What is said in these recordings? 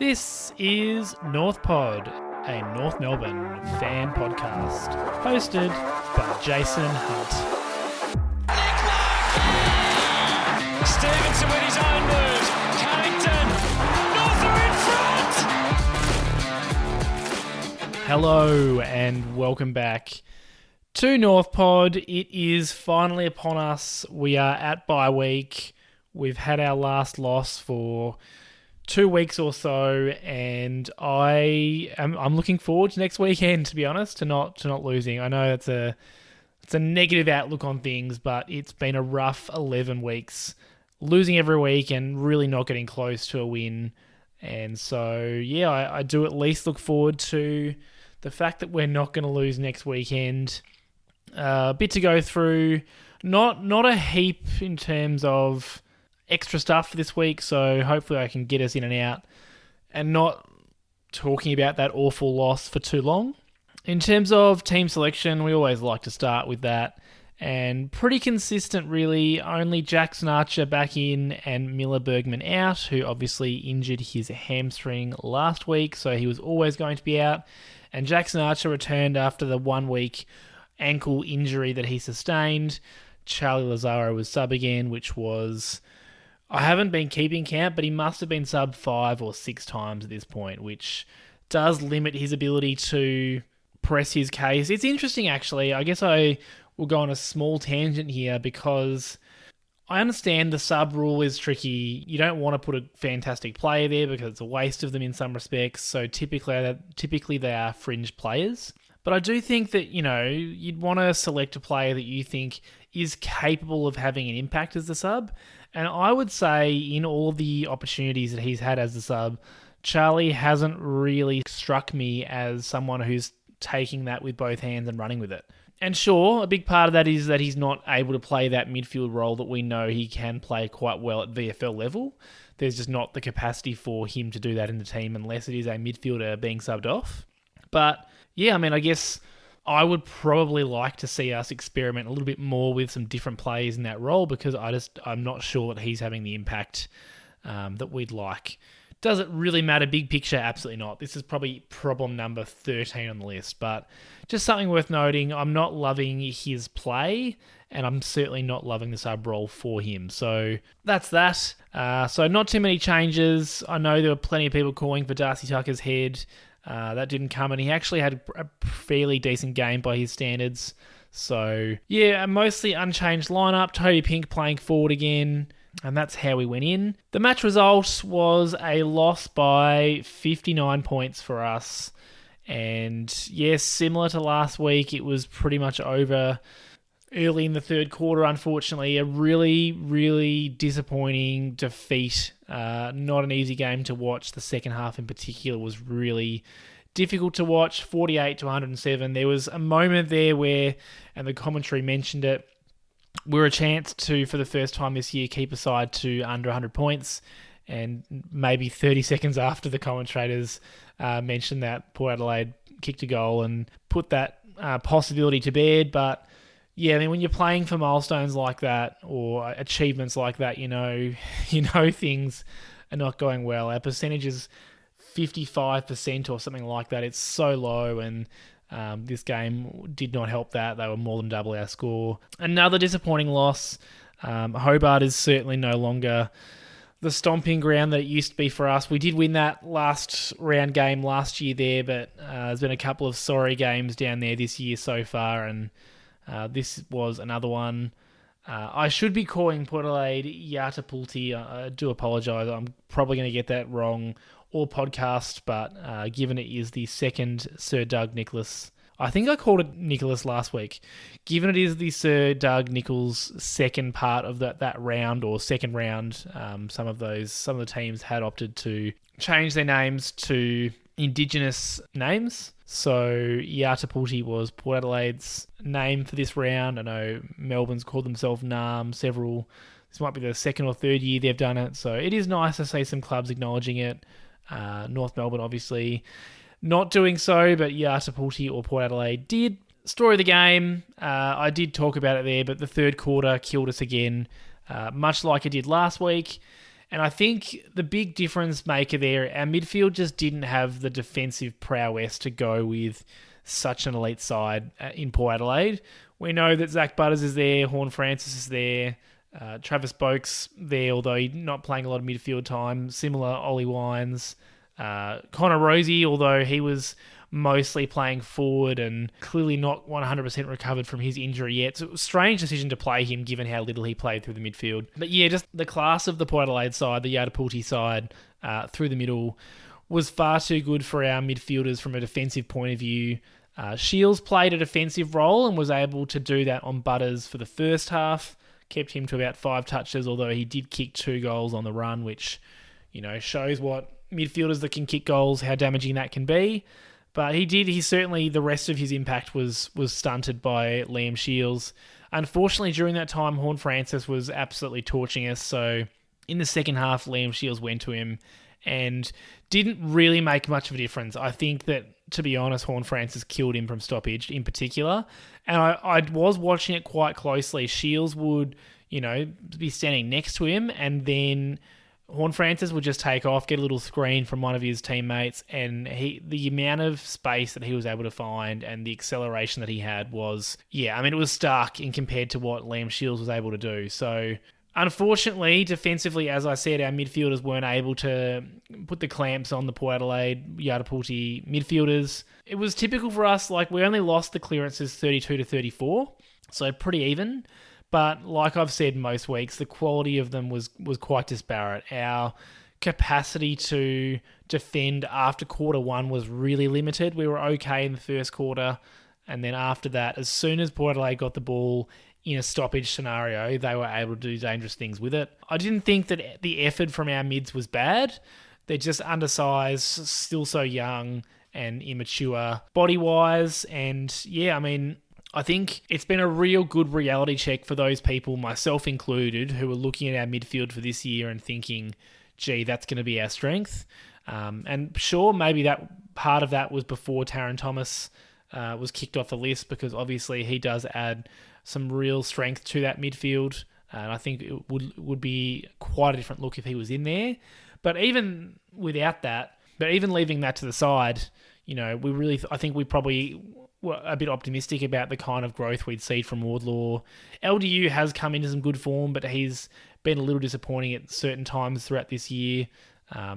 This is North Pod, a North Melbourne fan podcast, hosted by Jason Hunt. Stevenson with his own move. Carrington. North are in front. Hello and welcome back to North Pod. It is finally upon us. We are at bye week. We've had our last loss for 2 weeks or so, and I'm looking forward to next weekend, to be honest, to not losing. I know it's a negative outlook on things, but it's been a rough 11 weeks, losing every week and really not getting close to a win. And so, yeah, I do at least look forward to the fact that we're not going to lose next weekend. A bit to go through, not a heap in terms of extra stuff for this week, so hopefully I can get us in and out and not talking about that awful loss for too long. In terms of team selection, we always like to start with that, and pretty consistent really. Only Jackson Archer back in and Miller Bergman out, who obviously injured his hamstring last week, so he was always going to be out. And Jackson Archer returned after the 1 week ankle injury that he sustained. Charlie Lazaro was sub again, which was... I haven't been keeping count, but he must have been sub 5 or 6 times at this point, which does limit his ability to press his case. It's interesting, actually. I guess I will go on a small tangent here because I understand the sub rule is tricky. You don't want to put a fantastic player there because it's a waste of them in some respects. So typically they are fringe players. But I do think that, you'd want to select a player that you think is capable of having an impact as the sub. And I would say in all the opportunities that he's had as a sub, Charlie hasn't really struck me as someone who's taking that with both hands and running with it. And sure, a big part of that is that he's not able to play that midfield role that we know he can play quite well at VFL level. There's just not the capacity for him to do that in the team unless it is a midfielder being subbed off. But yeah, I guess I would probably like to see us experiment a little bit more with some different players in that role because I'm not sure that he's having the impact that we'd like. Does it really matter? Big picture? Absolutely not. This is probably problem number 13 on the list, but just something worth noting. I'm not loving his play, and I'm certainly not loving the sub role for him. So that's that. So not too many changes. I know there were plenty of people calling for Darcy Tucker's head. That didn't come, and he actually had a fairly decent game by his standards. So, yeah, a mostly unchanged lineup. Toby Pink playing forward again, and that's how we went in. The match result was a loss by 59 points for us. And, yes, similar to last week, it was pretty much over early in the third quarter, unfortunately. A really, really disappointing defeat. Not an easy game to watch. The second half in particular was really difficult to watch. 48-107. There was a moment there where, and the commentary mentioned it, we were a chance to, for the first time this year, keep a side to under 100 points. And maybe 30 seconds after the commentators mentioned that, Port Adelaide kicked a goal and put that possibility to bed. But yeah, when you're playing for milestones like that or achievements like that, you know things are not going well. Our percentage is 55% or something like that. It's so low, and this game did not help that. They were more than double our score. Another disappointing loss. Hobart is certainly no longer the stomping ground that it used to be for us. We did win that last round game last year there, but there's been a couple of sorry games down there this year so far, and this was another one. I should be calling Port Adelaide Yartapuulti. I do apologise. I'm probably going to get that wrong all podcast, but given it is the second Sir Doug Nicholas, I think I called it Nicholas last week. Given it is the Sir Doug Nichols second part of that round or second round, some of the teams had opted to change their names to Indigenous names. So Yartapuulti was Port Adelaide's name for this round. I know Melbourne's called themselves NAM several. This might be the second or third year they've done it. So it is nice to see some clubs acknowledging it. North Melbourne obviously not doing so, but Yartapuulti or Port Adelaide did. Story of the game, I did talk about it there, but the third quarter killed us again, much like it did last week. And I think the big difference maker there, our midfield just didn't have the defensive prowess to go with such an elite side in Port Adelaide. We know that Zach Butters is there, Horne-Francis is there, Travis Boak's there, although he's not playing a lot of midfield time. Similar, Ollie Wines. Connor Rosie, although he was mostly playing forward and clearly not 100% recovered from his injury yet. So it was a strange decision to play him given how little he played through the midfield. But yeah, just the class of the Port Adelaide side, the Yartapuulti side, through the middle, was far too good for our midfielders from a defensive point of view. Shields played a defensive role and was able to do that on Butters for the first half. Kept him to about 5 touches, although he did kick 2 goals on the run, which, shows what midfielders that can kick goals, how damaging that can be. But he certainly, the rest of his impact was stunted by Liam Shields. Unfortunately, during that time, Horne-Francis was absolutely torching us. So in the second half, Liam Shields went to him and didn't really make much of a difference. I think that, to be honest, Horne-Francis killed him from stoppage in particular. And I was watching it quite closely. Shields would, be standing next to him, and then Horne-Francis would just take off, get a little screen from one of his teammates, and the amount of space that he was able to find and the acceleration that he had was, it was stark in compared to what Liam Shields was able to do. So, unfortunately, defensively, as I said, our midfielders weren't able to put the clamps on the Port Adelaide, Yartapuulti midfielders. It was typical for us, we only lost the clearances 32-34, so pretty even. But like I've said most weeks, the quality of them was quite disparate. Our capacity to defend after quarter one was really limited. We were okay in the first quarter, and then after that, as soon as Port Adelaide got the ball in a stoppage scenario, they were able to do dangerous things with it. I didn't think that the effort from our mids was bad. They're just undersized, still so young and immature body-wise, and I think it's been a real good reality check for those people, myself included, who are looking at our midfield for this year and thinking, gee, that's going to be our strength. And sure, maybe that part of that was before Taron Thomas was kicked off the list, because obviously he does add some real strength to that midfield. And I think it would be quite a different look if he was in there. But even without that, even leaving that to the side, I think we probably were a bit optimistic about the kind of growth we'd see from Wardlaw. LDU has come into some good form, but he's been a little disappointing at certain times throughout this year.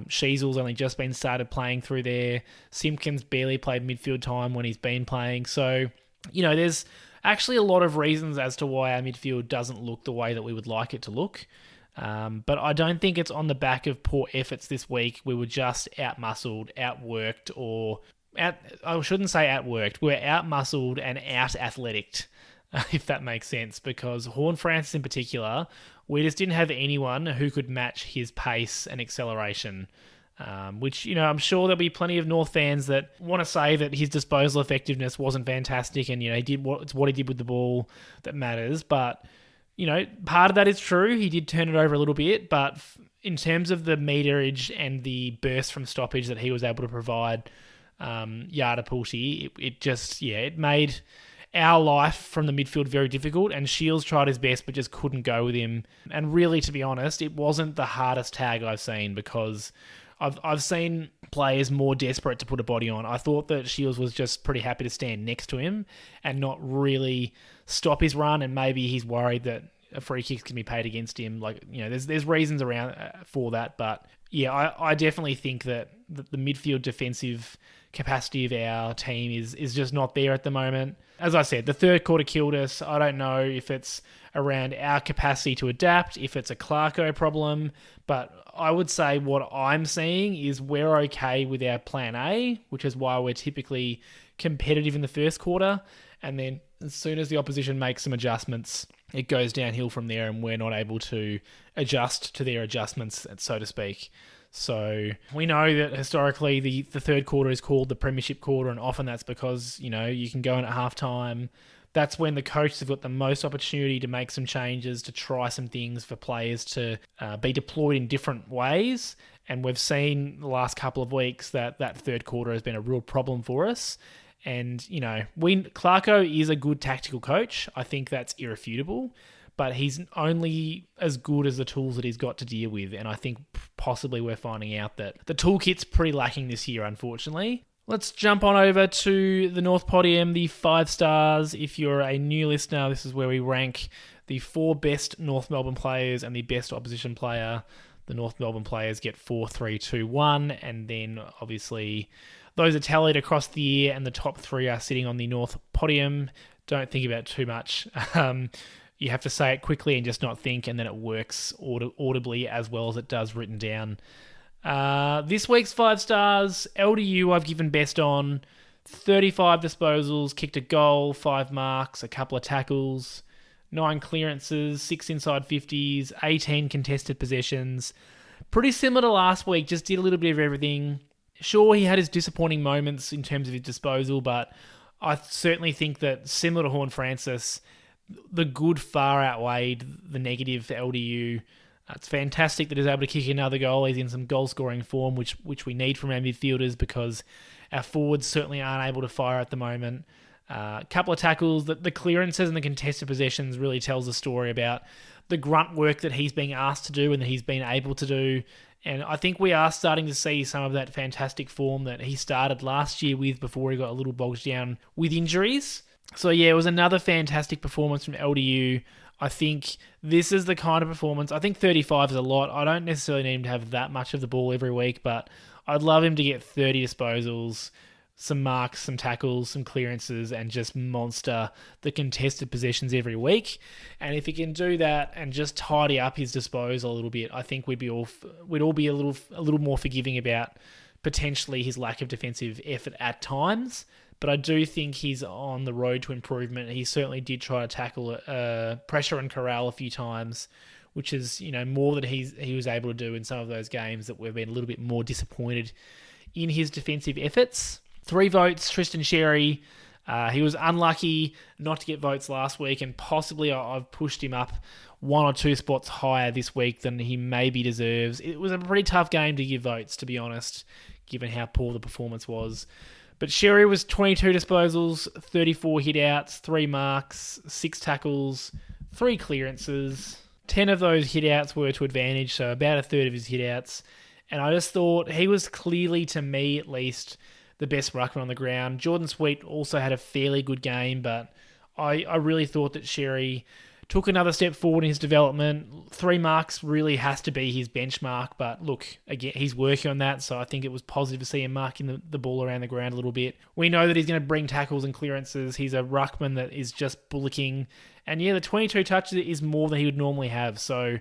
Sheezel's only just been started playing through there. Simpkins barely played midfield time when he's been playing. So, there's actually a lot of reasons as to why our midfield doesn't look the way that we would like it to look. But I don't think it's on the back of poor efforts this week. We were just out-muscled, outworked, I shouldn't say outworked. We're out-muscled and out-athletic, if that makes sense, because Horne-Francis in particular, we just didn't have anyone who could match his pace and acceleration, which, I'm sure there'll be plenty of North fans that want to say that his disposal effectiveness wasn't fantastic and, he did what he did with the ball that matters. But, part of that is true. He did turn it over a little bit, but in terms of the meterage and the burst from stoppage that he was able to provide, Yartapuulti, it made our life from the midfield very difficult, and Shields tried his best but just couldn't go with him. And really, to be honest, it wasn't the hardest tag I've seen, because I've seen players more desperate to put a body on. I thought that Shields was just pretty happy to stand next to him and not really stop his run, and maybe he's worried that a free kick can be paid against him. There's reasons around for that, but I definitely think that the midfield defensive capacity of our team is just not there at the moment. As I said, the third quarter killed us. I don't know if it's around our capacity to adapt, if it's a Clarko problem, but I would say what I'm seeing is we're okay with our plan A, which is why we're typically competitive in the first quarter, and then as soon as the opposition makes some adjustments, it goes downhill from there, and we're not able to adjust to their adjustments, so to speak. So we know that historically the third quarter is called the premiership quarter, and often that's because, you can go in at halftime. That's when the coaches have got the most opportunity to make some changes, to try some things for players to be deployed in different ways. And we've seen the last couple of weeks that third quarter has been a real problem for us. And, Clarko is a good tactical coach. I think that's irrefutable. but he's only as good as the tools that he's got to deal with. And I think possibly we're finding out that the toolkit's pretty lacking this year, unfortunately. Let's jump on over to the North Podium, the 5 stars. If you're a new listener, this is where we rank the 4 best North Melbourne players and the best opposition player. The North Melbourne players get 4, 3, 2, 1, and then obviously those are tallied across the year, and the top 3 are sitting on the North Podium. Don't think about it too much. You have to say it quickly and just not think, and then it works audibly as well as it does written down. This week's 5 stars, LDU I've given best on. 35 disposals, kicked a goal, 5 marks, a couple of tackles, 9 clearances, 6 inside 50s, 18 contested possessions. Pretty similar to last week, just did a little bit of everything. Sure, he had his disappointing moments in terms of his disposal, but I certainly think that similar to Horne-Francis, the good far outweighed the negative for LDU. It's fantastic that he's able to kick another goal. He's in some goal-scoring form, which we need from our midfielders because our forwards certainly aren't able to fire at the moment. A couple of tackles, the clearances and the contested possessions really tells a story about the grunt work that he's being asked to do and that he's been able to do. And I think we are starting to see some of that fantastic form that he started last year with before he got a little bogged down with injuries. So yeah, it was another fantastic performance from LDU. I think this is the kind of performance. I think 35 is a lot. I don't necessarily need him to have that much of the ball every week, but I'd love him to get 30 disposals, some marks, some tackles, some clearances, and just monster the contested possessions every week. And if he can do that and just tidy up his disposal a little bit, I think we'd all be a little more forgiving about potentially his lack of defensive effort at times. But I do think he's on the road to improvement. He certainly did try to tackle pressure and corral a few times, which is more than he was able to do in some of those games that we've been a little bit more disappointed in his defensive efforts. 3 votes, Tristan Xerri. He was unlucky not to get votes last week, and possibly I've pushed him up 1 or 2 spots higher this week than he maybe deserves. It was a pretty tough game to give votes, to be honest, given how poor the performance was. But Xerri was 22 disposals, 34 hit-outs, 3 marks, 6 tackles, 3 clearances. 10 of those hit-outs were to advantage, so about a third of his hit-outs. And I just thought he was clearly, to me at least, the best ruckman on the ground. Jordan Sweet also had a fairly good game, but I really thought that Xerri took another step forward in his development. 3 marks really has to be his benchmark, but look, again, he's working on that, so I think it was positive to see him marking the ball around the ground a little bit. We know that he's going to bring tackles and clearances. He's a ruckman that is just bullocking, and yeah, the 22 touches is more than he would normally have, so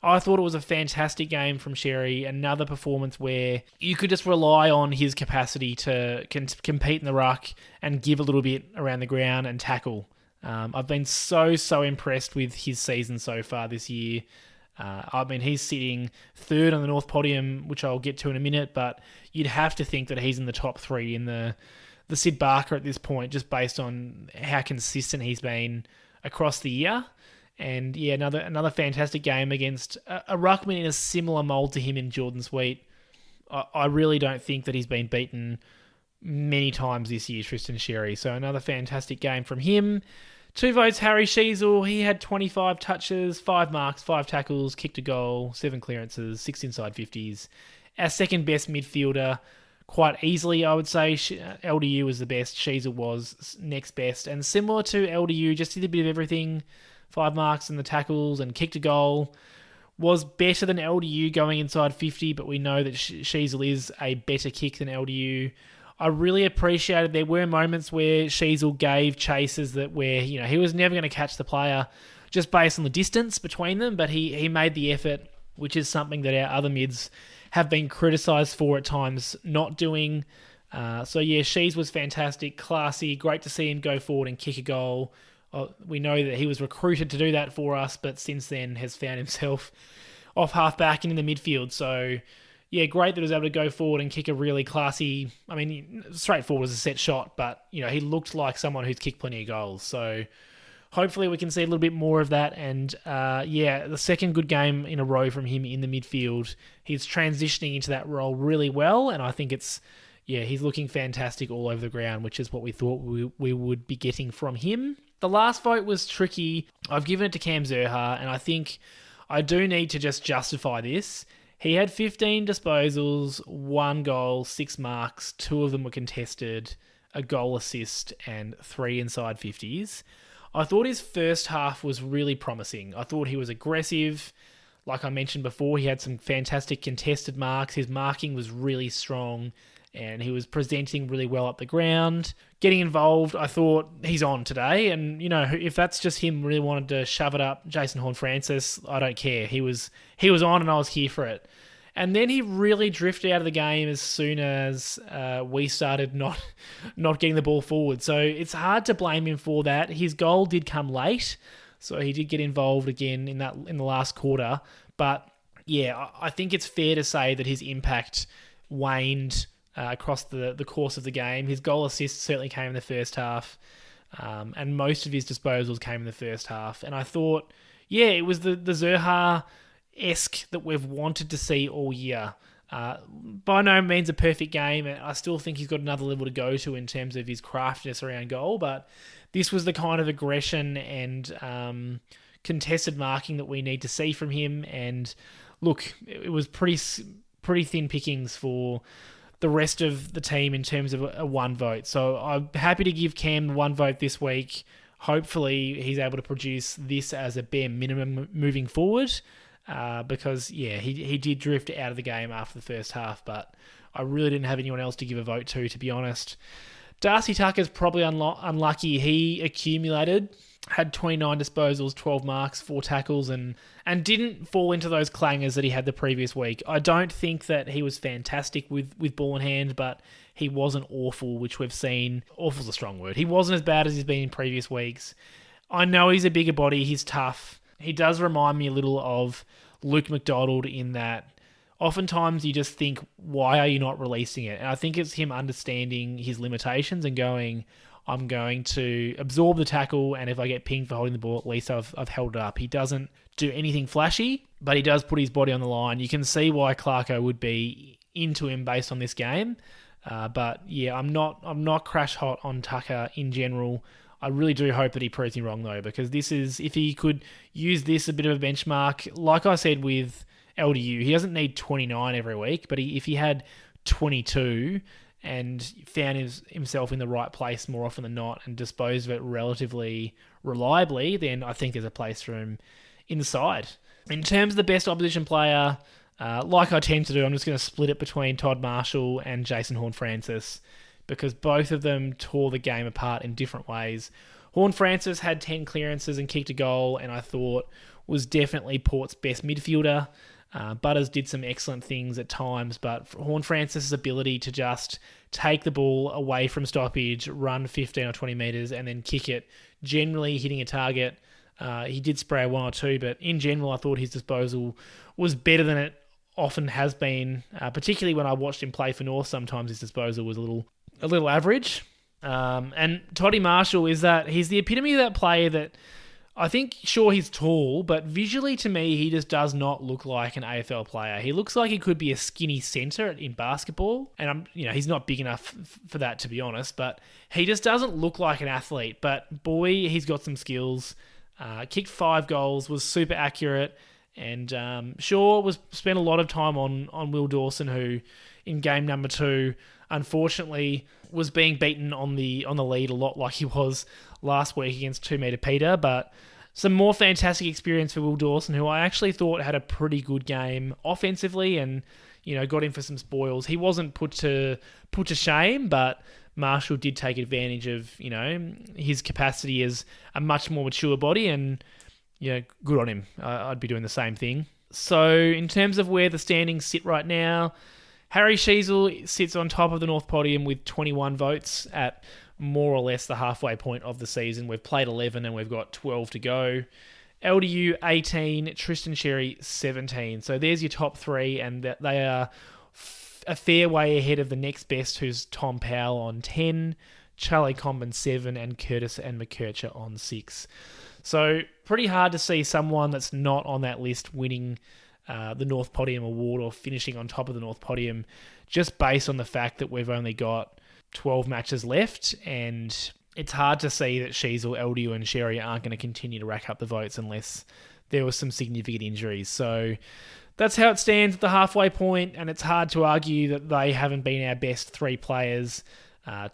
I thought it was a fantastic game from Xerri, another performance where you could just rely on his capacity to compete in the ruck and give a little bit around the ground and tackle. I've been so impressed with his season so far this year. He's sitting 3rd on the North Podium, which I'll get to in a minute, but you'd have to think that he's in the top 3 in the Sid Barker at this point, just based on how consistent he's been across the year. And yeah, another fantastic game against a ruckman in a similar mould to him in Jordan Sweet. I really don't think that he's been beaten many times this year, Tristan Xerri. So another fantastic game from him. 2 votes, Harry Sheezel. He had 25 touches, 5 marks, 5 tackles, kicked a goal, 7 clearances, 6 inside 50s. Our second best midfielder, quite easily, I would say. LDU was the best. Sheezel was next best. And similar to LDU, just did a bit of everything. 5 marks in the tackles and kicked a goal. Was better than LDU going inside 50, but we know that Sheezel is a better kick than LDU. I really appreciated there were moments where Sheezel gave chases where he was never going to catch the player just based on the distance between them, but he made the effort, which is something that our other mids have been criticised for at times not doing. So yeah, Sheezel was fantastic, classy, great to see him go forward and kick a goal. We know that he was recruited to do that for us, but since then has found himself off half-back and in the midfield. So, yeah, great that he was able to go forward and kick a really classy, straightforward as a set shot, but, he looked like someone who's kicked plenty of goals. So, hopefully we can see a little bit more of that. And, the second good game in a row from him in the midfield. He's transitioning into that role really well, and I think he's looking fantastic all over the ground, which is what we thought we would be getting from him. The last vote was tricky. I've given it to Cam Zurhaar, and I think I do need to just justify this. He had 15 disposals, 1 goal, 6 marks, 2 of them were contested, a goal assist, and 3 inside 50s. I thought his first half was really promising. I thought he was aggressive. Like I mentioned before, he had some fantastic contested marks. His marking was really strong, and he was presenting really well up the ground. Getting involved, I thought, he's on today. And, if that's just him really wanted to shove it up Jason Horne-Francis, I don't care. He was on, and I was here for it. And then he really drifted out of the game as soon as we started not getting the ball forward. So it's hard to blame him for that. His goal did come late, so he did get involved again in the last quarter. But yeah, I think it's fair to say that his impact waned across the course of the game. His goal assist certainly came in the first half, and most of his disposals came in the first half. And I thought, yeah, it was the Zurhaar-esque that we've wanted to see all year. By no means a perfect game. I still think he's got another level to go to in terms of his craftiness around goal, but this was the kind of aggression and contested marking that we need to see from him. And look, it was pretty thin pickings for the rest of the team in terms of a 1 vote. So I'm happy to give Cam 1 vote this week. Hopefully he's able to produce this as a bare minimum moving forward. Because, yeah, he did drift out of the game after the first half, but I really didn't have anyone else to give a vote to be honest. Darcy Tucker's probably unlucky. He accumulated, had 29 disposals, 12 marks, 4 tackles, and didn't fall into those clangers that he had the previous week. I don't think that he was fantastic with ball in hand, but he wasn't awful, which we've seen. Awful's a strong word. He wasn't as bad as he's been in previous weeks. I know he's a bigger body. He's tough. He does remind me a little of Luke McDonald in that oftentimes you just think, why are you not releasing it? And I think it's him understanding his limitations and going, I'm going to absorb the tackle, and if I get pinged for holding the ball, at least I've held it up. He doesn't do anything flashy, but he does put his body on the line. You can see why Clarko would be into him based on this game. But yeah, I'm not crash hot on Tucker in general. I really do hope that he proves me wrong though, because this is, if he could use this a bit of a benchmark, like I said with LDU, he doesn't need 29 every week, but if he had 22 and found himself in the right place more often than not and disposed of it relatively reliably, then I think there's a place for him inside. In terms of the best opposition player, like I tend to do, I'm just going to split it between Todd Marshall and Jason Horne-Francis, because both of them tore the game apart in different ways. Horne-Francis had 10 clearances and kicked a goal, and I thought was definitely Port's best midfielder. Butters did some excellent things at times, but Horne-Francis' ability to just take the ball away from stoppage, run 15 or 20 metres, and then kick it, generally hitting a target. He did spray 1 or 2, but in general, I thought his disposal was better than it often has been, particularly when I watched him play for North. Sometimes his disposal was a little average. And Toddy Marshall he's the epitome of that player that I think, sure, he's tall, but visually to me, he just does not look like an AFL player. He looks like he could be a skinny centre in basketball, and he's not big enough for that, to be honest, but he just doesn't look like an athlete. But boy, he's got some skills. Kicked 5 goals, was super accurate, and spent a lot of time on Will Dawson, who in game number 2, unfortunately, was being beaten on the lead a lot like he was last week against 2 Metre Peter. But some more fantastic experience for Will Dawson, who I actually thought had a pretty good game offensively and got in for some spoils. He wasn't put to shame, but Marshall did take advantage of his capacity as a much more mature body, and good on him. I'd be doing the same thing. So in terms of where the standings sit right now, Harry Sheezel sits on top of the North Podium with 21 votes at more or less the halfway point of the season. We've played 11 and we've got 12 to go. LDU 18, Tristan Xerri 17. So there's your top 3, and they are a fair way ahead of the next best, who's Tom Powell on 10, Charlie Comben 7, and Curtis and McKercher on 6. So pretty hard to see someone that's not on that list winning the North Podium award or finishing on top of the North Podium, just based on the fact that we've only got 12 matches left, and it's hard to see that Sheezel, LDU and Xerri aren't going to continue to rack up the votes unless there was some significant injuries. So that's how it stands at the halfway point, and it's hard to argue that they haven't been our best three players.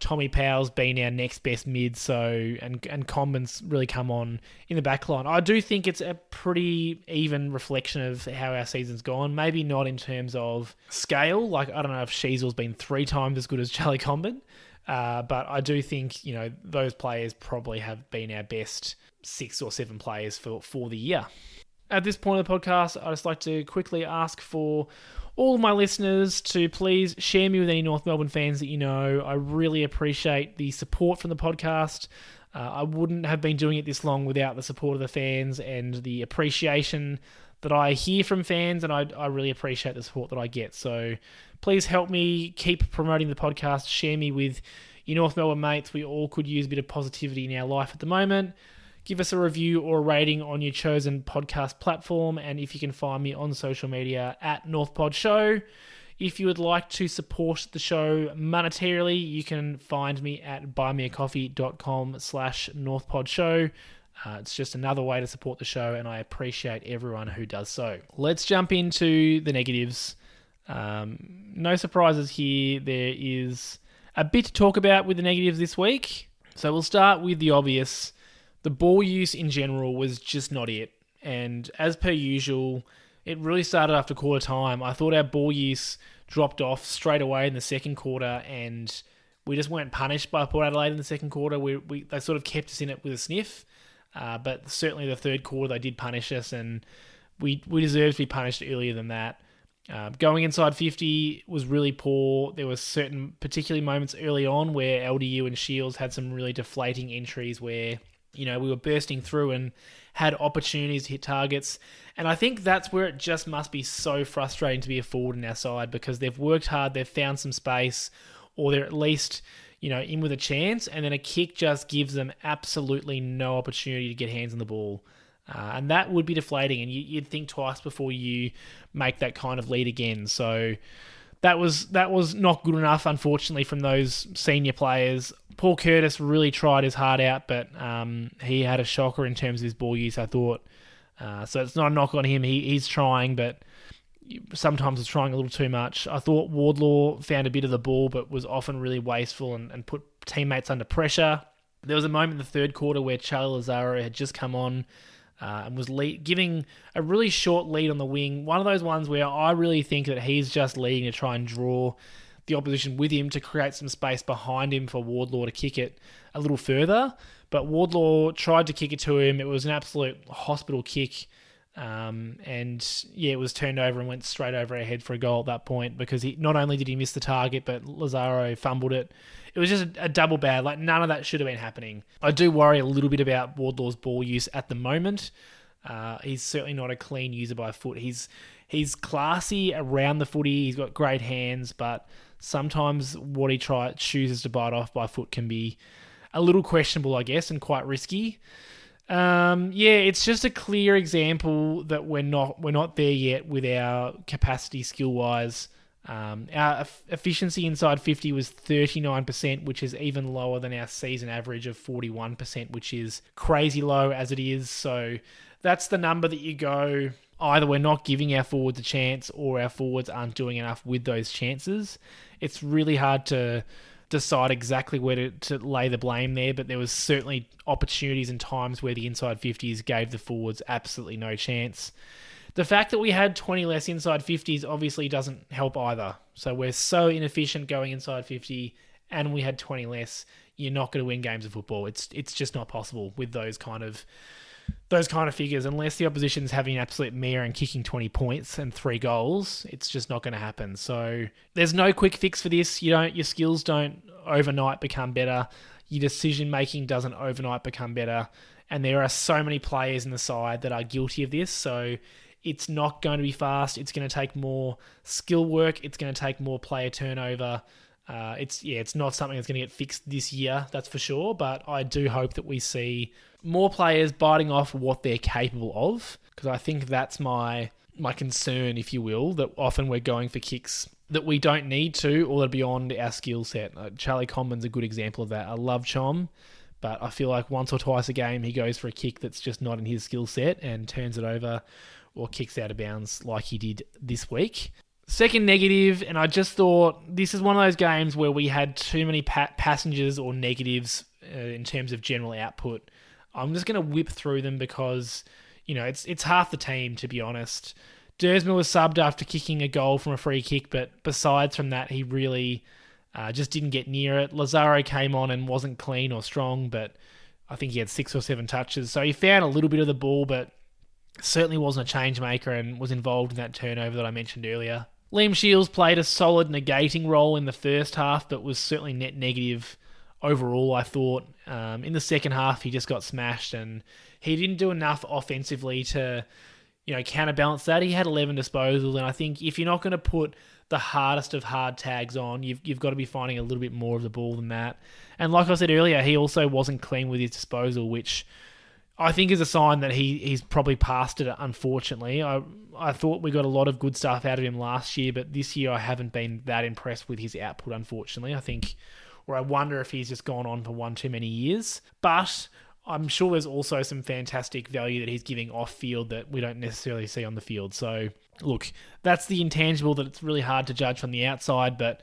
Tommy Powell's been our next best mid, and Common's really come on in the back line. I do think it's a pretty even reflection of how our season's gone. Maybe not in terms of scale. Like, I don't know if Sheezel's been 3 times as good as Charlie Comben, but I do think, those players probably have been our best 6 or 7 players for the year. At this point of the podcast, I'd just like to quickly ask for all of my listeners to please share me with any North Melbourne fans that you know. I really appreciate the support from the podcast. I wouldn't have been doing it this long without the support of the fans and the appreciation that I hear from fans, and I really appreciate the support that I get. So please help me keep promoting the podcast. Share me with your North Melbourne mates. We all could use a bit of positivity in our life at the moment. Give us a review or a rating on your chosen podcast platform, and if you can find me on social media at NorthPodShow. If you would like to support the show monetarily, you can find me at buymeacoffee.com/NorthPodShow. It's just another way to support the show, and I appreciate everyone who does so. Let's jump into the negatives. No surprises here. There is a bit to talk about with the negatives this week. So we'll start with the obvious. The ball use in general was just not it. And as per usual, it really started after quarter time. I thought our ball use dropped off straight away in the second quarter, and we just weren't punished by Port Adelaide in the second quarter. They sort of kept us in it with a sniff. But certainly the third quarter, they did punish us, and we deserved to be punished earlier than that. Going inside 50 was really poor. There were certain particular moments early on where LDU and Shields had some really deflating entries where we were bursting through and had opportunities to hit targets. And I think that's where it just must be so frustrating to be a forward in our side, because they've worked hard, they've found some space, or they're at least, in with a chance, and then a kick just gives them absolutely no opportunity to get hands on the ball. And that would be deflating, and you'd think twice before you make that kind of lead again. So that was not good enough, unfortunately, from those senior players. Paul Curtis really tried his heart out, but he had a shocker in terms of his ball use, I thought. So it's not a knock on him. He's trying, but sometimes it's trying a little too much. I thought Wardlaw found a bit of the ball, but was often really wasteful and put teammates under pressure. There was a moment in the third quarter where Charlie Lazaro had just come on and was giving a really short lead on the wing. One of those ones where I really think that he's just leading to try and draw the opposition with him to create some space behind him for Wardlaw to kick it a little further. But Wardlaw tried to kick it to him. It was an absolute hospital kick. It was turned over and went straight over our head for a goal at that point, because not only did he miss the target, but Lazaro fumbled it. It was just a double bad. Like, none of that should have been happening. I do worry a little bit about Wardlaw's ball use at the moment. He's certainly not a clean user by foot. He's classy around the footy. He's got great hands, but sometimes what he chooses to bite off by foot can be a little questionable, I guess, and quite risky. It's just a clear example that we're not there yet with our capacity skill-wise. Our efficiency inside 50 was 39%, which is even lower than our season average of 41%, which is crazy low as it is. So that's the number that you go, either we're not giving our forwards a chance or our forwards aren't doing enough with those chances. It's really hard to decide exactly where to lay the blame there, but there was certainly opportunities and times where the inside 50s gave the forwards absolutely no chance. The fact that we had 20 less inside 50s obviously doesn't help either. So we're so inefficient going inside 50, and we had 20 less. You're not going to win games of football. It's just not possible with those kind of figures, unless the opposition's having an absolute mare and kicking 20 points and 3 goals. It's just not going to happen. So there's no quick fix for this. Your skills don't overnight become better. Your decision making doesn't overnight become better. And there are so many players in the side that are guilty of this. So it's not going to be fast. It's going to take more skill work. It's going to take more player turnover. It's not something that's going to get fixed this year, that's for sure. But I do hope that we see more players biting off what they're capable of, because I think that's my concern, if you will, that often we're going for kicks that we don't need to, or that are beyond our skill set. Charlie Comben's a good example of that. I love Chom, but I feel like once or twice a game he goes for a kick that's just not in his skill set and turns it over or kicks out of bounds like he did this week. Second negative, and I just thought this is one of those games where we had too many passengers or negatives in terms of general output. I'm just going to whip through them because, it's half the team, to be honest. Dersma was subbed after kicking a goal from a free kick, but besides from that, he really just didn't get near it. Lazaro came on and wasn't clean or strong, but I think he had 6 or 7 touches. So he found a little bit of the ball, but certainly wasn't a change maker and was involved in that turnover that I mentioned earlier. Liam Shields played a solid negating role in the first half, but was certainly net negative overall, I thought. In the second half, he just got smashed, and he didn't do enough offensively to, counterbalance that. He had 11 disposals, and I think if you're not going to put the hardest of hard tags on, you've got to be finding a little bit more of the ball than that. And like I said earlier, he also wasn't clean with his disposal, which I think is a sign that he's probably past it, unfortunately. I thought we got a lot of good stuff out of him last year, but this year I haven't been that impressed with his output, unfortunately. I wonder if he's just gone on for one too many years. But I'm sure there's also some fantastic value that he's giving off field that we don't necessarily see on the field. So, look, that's the intangible that it's really hard to judge from the outside, but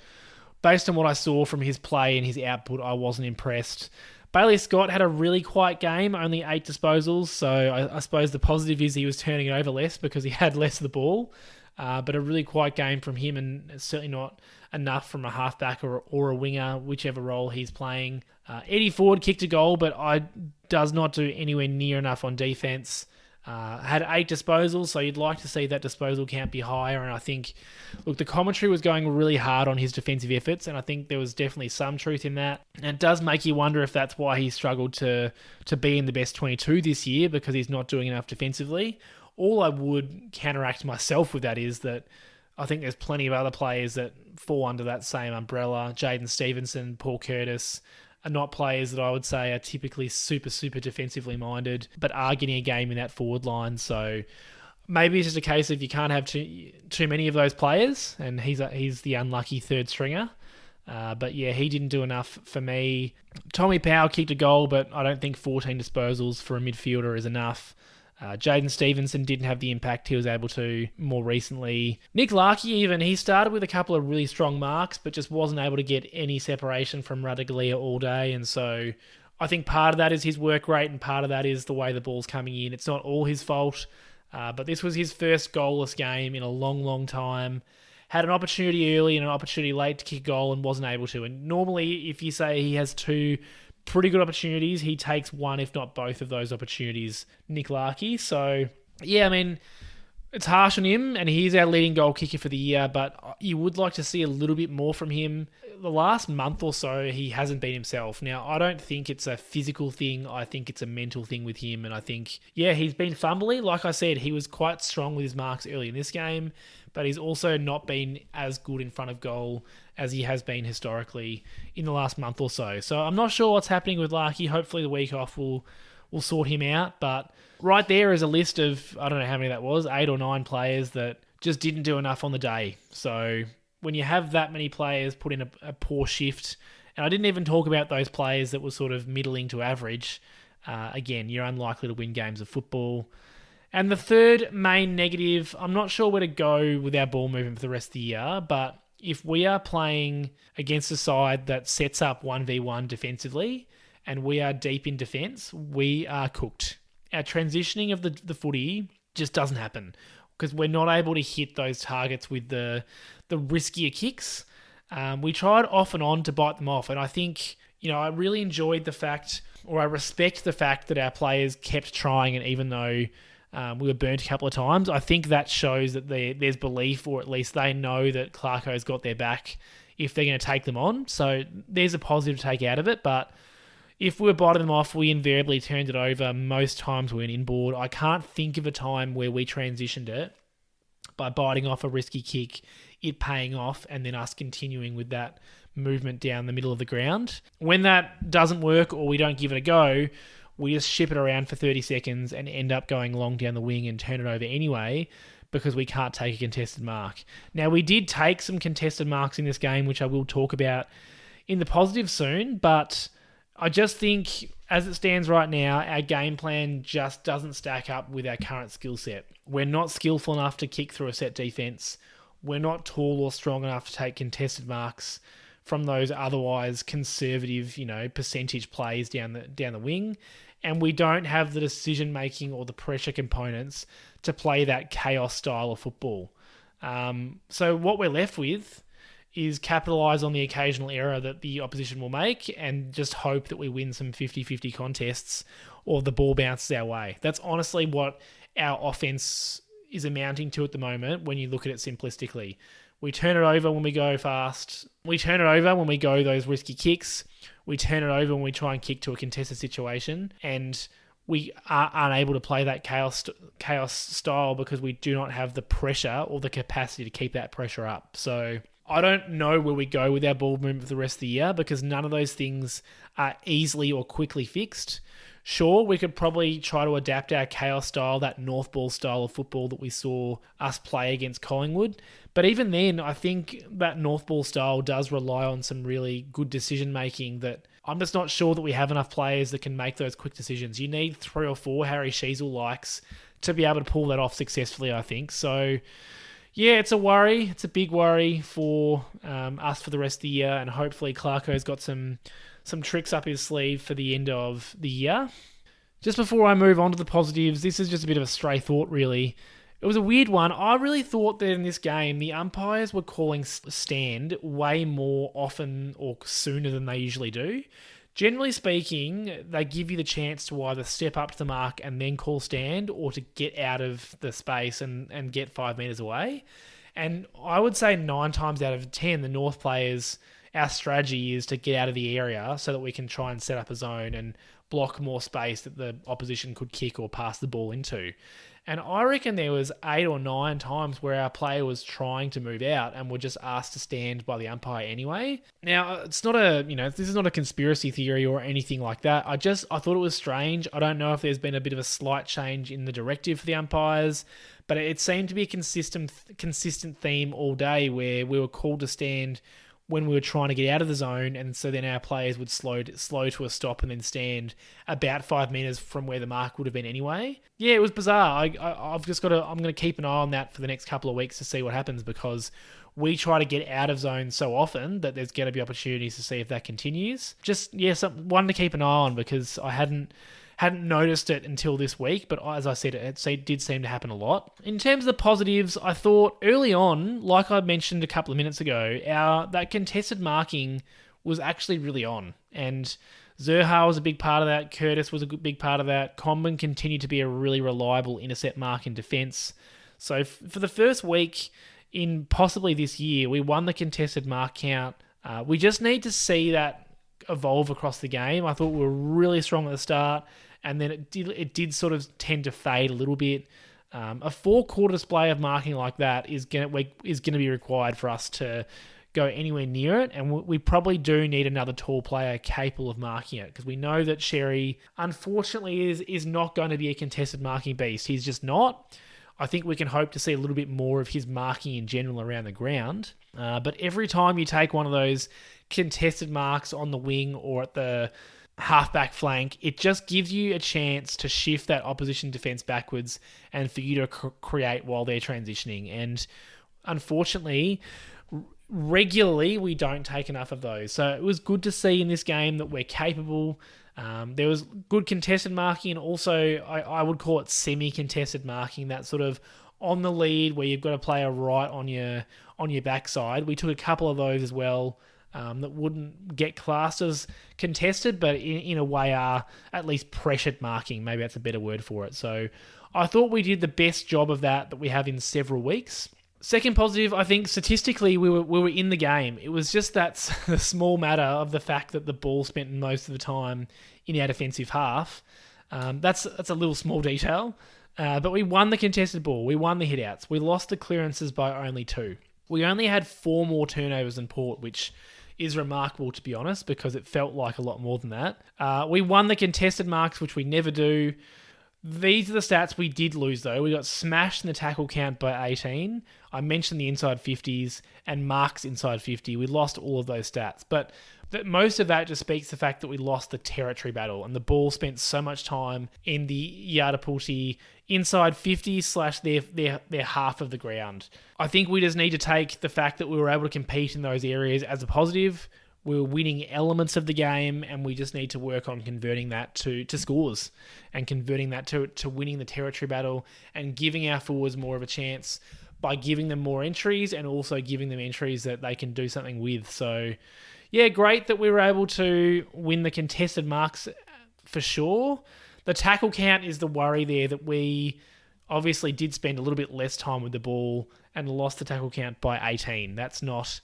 based on what I saw from his play and his output, I wasn't impressed. Bailey Scott had a really quiet game, only 8 disposals, so I suppose the positive is he was turning it over less because he had less of the ball, but a really quiet game from him, and certainly not enough from a halfback or a winger, whichever role he's playing. Eddie Ford kicked a goal, but does not do anywhere near enough on defence. Had 8 disposals, so you'd like to see that disposal count be higher. And I think, the commentary was going really hard on his defensive efforts, and I think there was definitely some truth in that. And it does make you wonder if that's why he struggled to be in the best 22 this year, because he's not doing enough defensively. All I would counteract myself with that is that I think there's plenty of other players that fall under that same umbrella. Jaden Stevenson, Paul Curtis are not players that I would say are typically super, super defensively minded, but are getting a game in that forward line. So maybe it's just a case of you can't have too many of those players, and he's the unlucky third stringer. But yeah, he didn't do enough for me. Tommy Powell kicked a goal, but I don't think 14 disposals for a midfielder is enough. Jaden Stevenson didn't have the impact he was able to more recently. Nick Larkey he started with a couple of really strong marks, but just wasn't able to get any separation from Radaglia all day. And so I think part of that is his work rate, and part of that is the way the ball's coming in. It's not all his fault, but this was his first goalless game in a long, long time. Had an opportunity early and an opportunity late to kick a goal and wasn't able to. And normally, if you say he has 2 pretty good opportunities, he takes one, if not both of those opportunities, Nick Larkey. So, yeah, it's harsh on him, and he's our leading goal kicker for the year, but you would like to see a little bit more from him. The last month or so, he hasn't been himself. Now, I don't think it's a physical thing. I think it's a mental thing with him, and I think, he's been fumbly. Like I said, he was quite strong with his marks early in this game, but he's also not been as good in front of goal as he has been historically in the last month or so. So I'm not sure what's happening with Larkey. Hopefully the week off will sort him out. But right there is a list of, I don't know how many that was, 8 or 9 players that just didn't do enough on the day. So when you have that many players put in a poor shift, and I didn't even talk about those players that were sort of middling to average, again, you're unlikely to win games of football. And the third main negative, I'm not sure where to go with our ball movement for the rest of the year, but if we are playing against a side that sets up 1v1 defensively and we are deep in defence, we are cooked. Our transitioning of the footy just doesn't happen because we're not able to hit those targets with the riskier kicks. We tried off and on to bite them off, and I think, I really enjoyed the fact, or I respect the fact that our players kept trying, and even though we were burnt a couple of times, I think that shows that there's belief, or at least they know that Clarko's got their back if they're going to take them on. So there's a positive to take out of it. But if we were biting them off, we invariably turned it over. Most times we went inboard. I can't think of a time where we transitioned it by biting off a risky kick, it paying off, and then us continuing with that movement down the middle of the ground. When that doesn't work or we don't give it a go, we just ship it around for 30 seconds and end up going long down the wing and turn it over anyway because we can't take a contested mark. Now, we did take some contested marks in this game, which I will talk about in the positive soon, but I just think as it stands right now, our game plan just doesn't stack up with our current skill set. We're not skillful enough to kick through a set defence. We're not tall or strong enough to take contested marks from those otherwise conservative, percentage plays down the wing. And we don't have the decision-making or the pressure components to play that chaos style of football. So what we're left with is capitalise on the occasional error that the opposition will make and just hope that we win some 50-50 contests or the ball bounces our way. That's honestly what our offence is amounting to at the moment when you look at it simplistically. We turn it over when we go fast. We turn it over when we go those risky kicks. We turn it over when we try and kick to a contested situation. And we are unable to play that chaos style because we do not have the pressure or the capacity to keep that pressure up. So I don't know where we go with our ball movement for the rest of the year because none of those things are easily or quickly fixed. Sure, we could probably try to adapt our chaos style, that North ball style of football that we saw us play against Collingwood. But even then, I think that North ball style does rely on some really good decision-making that I'm just not sure that we have enough players that can make those quick decisions. You need 3 or 4 Harry Sheezel likes to be able to pull that off successfully, I think. So, yeah, it's a worry. It's a big worry for us for the rest of the year, and hopefully Clarko's got some tricks up his sleeve for the end of the year. Just before I move on to the positives, this is just a bit of a stray thought, really. It was a weird one. I really thought that in this game, the umpires were calling stand way more often or sooner than they usually do. Generally speaking, they give you the chance to either step up to the mark and then call stand or to get out of the space and get 5 metres away. And I would say 9 times out of 10, the North players, our strategy is to get out of the area so that we can try and set up a zone and block more space that the opposition could kick or pass the ball into. And I reckon there was 8 or 9 times where our player was trying to move out and were just asked to stand by the umpire anyway. Now, it's not this is not a conspiracy theory or anything like that. I thought it was strange. I don't know if there's been a bit of a slight change in the directive for the umpires, but it seemed to be a consistent theme all day where we were called to stand when we were trying to get out of the zone, and so then our players would slow to a stop and then stand about 5 metres from where the mark would have been anyway. Yeah, it was bizarre. I'm going to keep an eye on that for the next couple of weeks to see what happens because we try to get out of zone so often that there's going to be opportunities to see if that continues. Just, one to keep an eye on because I hadn't noticed it until this week, but as I said, it did seem to happen a lot. In terms of the positives, I thought early on, like I mentioned a couple of minutes ago, that contested marking was actually really on. And Zurhaar was a big part of that. Curtis was a big part of that. Comben continued to be a really reliable intercept mark in defence. So for the first week in possibly this year, we won the contested mark count. We just need to see that evolve across the game. I thought we were really strong at the start, and then it did sort of tend to fade a little bit. A 4-quarter display of marking like that is going to be required for us to go anywhere near it, and we probably do need another tall player capable of marking it because we know that Xerri, unfortunately, is not going to be a contested marking beast. He's just not. I think we can hope to see a little bit more of his marking in general around the ground. But every time you take one of those contested marks on the wing or at the halfback flank, it just gives you a chance to shift that opposition defence backwards and for you to create while they're transitioning. And unfortunately, regularly we don't take enough of those. So it was good to see in this game that we're capable. There was good contested marking, and also I would call it semi-contested marking, that sort of on the lead where you've got a player right on your backside. We took a couple of those as well that wouldn't get classed as contested, but in a way are at least pressured marking. Maybe that's a better word for it. So I thought we did the best job of that we have in several weeks. Second positive, I think statistically we were in the game. It was just that the small matter of the fact that the ball spent most of the time in our defensive half. That's a little small detail, but we won the contested ball. We won the hitouts. We lost the clearances by only 2. We only had 4 more turnovers than Port, which is remarkable, to be honest, because it felt like a lot more than that. We won the contested marks, which we never do. These are the stats we did lose, though. We got smashed in the tackle count by 18. I mentioned the inside 50s and Mark's inside 50. We lost all of those stats. But most of that just speaks to the fact that we lost the territory battle and the ball spent so much time in the Yartapuulti inside 50 / their half of the ground. I think we just need to take the fact that we were able to compete in those areas as a positive. We were winning elements of the game, and we just need to work on converting that to scores and converting that to winning the territory battle and giving our forwards more of a chance by giving them more entries and also giving them entries that they can do something with. So, yeah, great that we were able to win the contested marks for sure. The tackle count is the worry there, that we obviously did spend a little bit less time with the ball and lost the tackle count by 18. That's not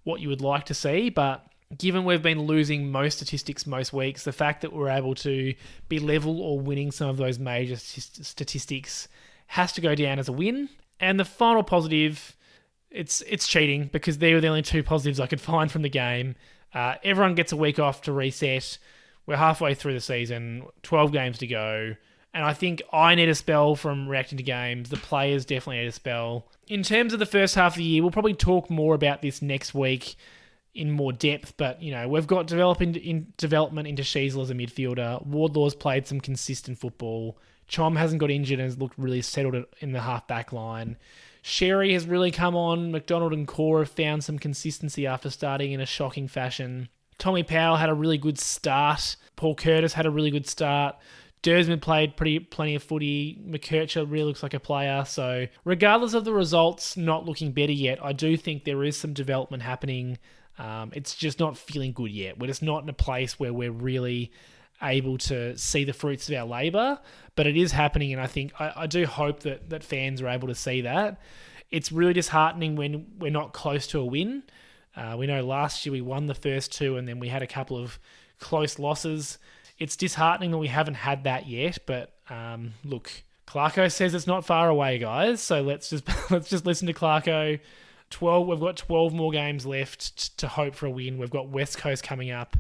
what you would like to see, but given we've been losing most statistics most weeks, the fact that we're able to be level or winning some of those major statistics has to go down as a win. And the final positive, it's cheating, because they were the only two positives I could find from the game. Everyone gets a week off to reset. We're halfway through the season, 12 games to go. And I think I need a spell from reacting to games. The players definitely need a spell. In terms of the first half of the year, we'll probably talk more about this next week in more depth, but we've got development into Sheezel as a midfielder. Wardlaw's played some consistent football. Chom hasn't got injured and has looked really settled in the half-back line. Xerri has really come on. McDonald and Core have found some consistency after starting in a shocking fashion. Tommy Powell had a really good start. Paul Curtis had a really good start. Dersman played plenty of footy. McKercher really looks like a player. So regardless of the results not looking better yet, I do think there is some development happening. It's just not feeling good yet. We're just not in a place where we're really able to see the fruits of our labour, but it is happening, and I think I do hope that fans are able to see that. It's really disheartening when we're not close to a win. We know last year we won the first two, and then we had a couple of close losses. It's disheartening that we haven't had that yet, but look, Clarko says it's not far away, guys. So let's just listen to Clarko. We've got 12 more games left to hope for a win. We've got West Coast coming up.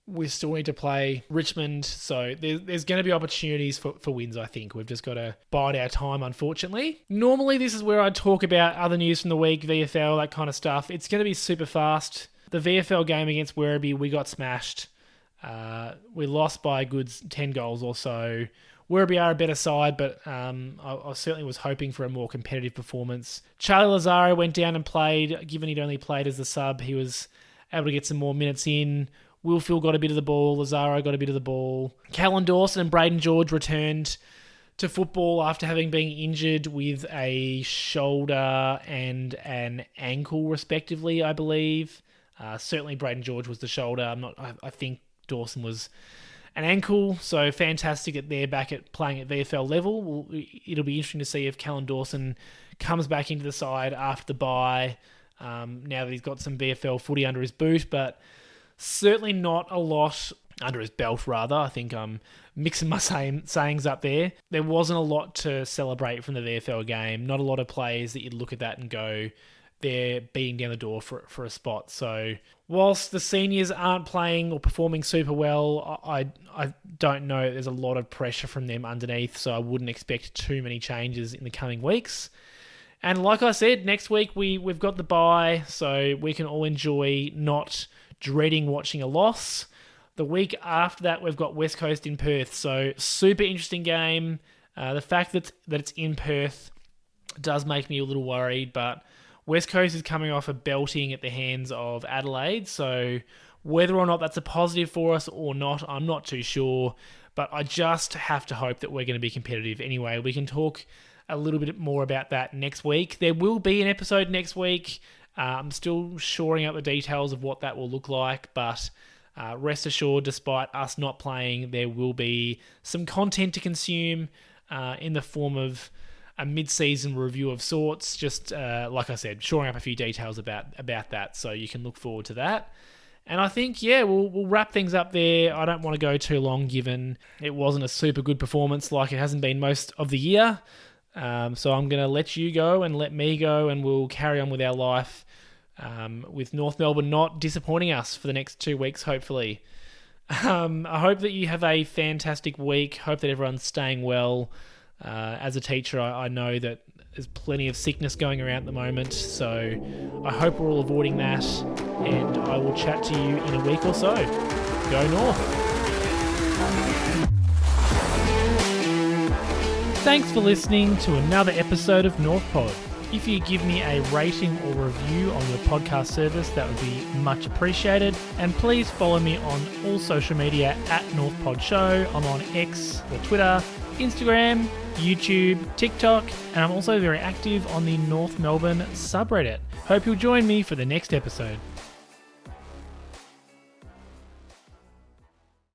We still need to play Richmond. So there's going to be opportunities for wins, I think. We've just got to bide our time, unfortunately. Normally, this is where I talk about other news from the week, VFL, that kind of stuff. It's going to be super fast. The VFL game against Werribee, we got smashed. We lost by a good 10 goals or so. Werribee are a better side, but I certainly was hoping for a more competitive performance. Charlie Lazaro went down and played. Given he'd only played as the sub, he was able to get some more minutes in. Wilfield got a bit of the ball. Lazaro got a bit of the ball. Callan Dawson and Braden George returned to football after having been injured with a shoulder and an ankle, respectively, I believe. Certainly Braden George was the shoulder. I think Dawson was an ankle, so fantastic that they're back at playing at VFL level. It'll be interesting to see if Callan Dawson comes back into the side after the bye, now that he's got some VFL footy under his boot, but certainly not a lot under his belt, rather. I think I'm mixing my sayings up there. There wasn't a lot to celebrate from the VFL game. Not a lot of players that you'd look at that and go, they're beating down the door for a spot. So whilst the seniors aren't playing or performing super well, I don't know. There's a lot of pressure from them underneath, so I wouldn't expect too many changes in the coming weeks. And like I said, next week we've got the bye, so we can all enjoy not dreading watching a loss. The week after that, we've got West Coast in Perth, so super interesting game. The fact that it's in Perth does make me a little worried, but West Coast is coming off a belting at the hands of Adelaide, so whether or not that's a positive for us or not, I'm not too sure, but I just have to hope that we're going to be competitive. Anyway, we can talk a little bit more about that next week. There will be an episode next week. I'm still shoring out the details of what that will look like, but rest assured, despite us not playing, there will be some content to consume in the form of a mid-season review of sorts, just like I said, shoring up a few details about that, so you can look forward to that. And I think, we'll wrap things up there. I don't want to go too long, given it wasn't a super good performance like it hasn't been most of the year. So I'm going to let you go and let me go, and we'll carry on with our life with North Melbourne not disappointing us for the next 2 weeks, hopefully. I hope that you have a fantastic week. Hope that everyone's staying well. As a teacher, I know that there's plenty of sickness going around at the moment, so I hope we're all avoiding that, and I will chat to you in a week or so. Go North! Thanks for listening to another episode of North Pod. If you give me a rating or review on your podcast service, that would be much appreciated. And please follow me on all social media at North Pod Show. I'm on X or Twitter, Instagram, YouTube, TikTok, and I'm also very active on the North Melbourne subreddit. Hope you'll join me for the next episode.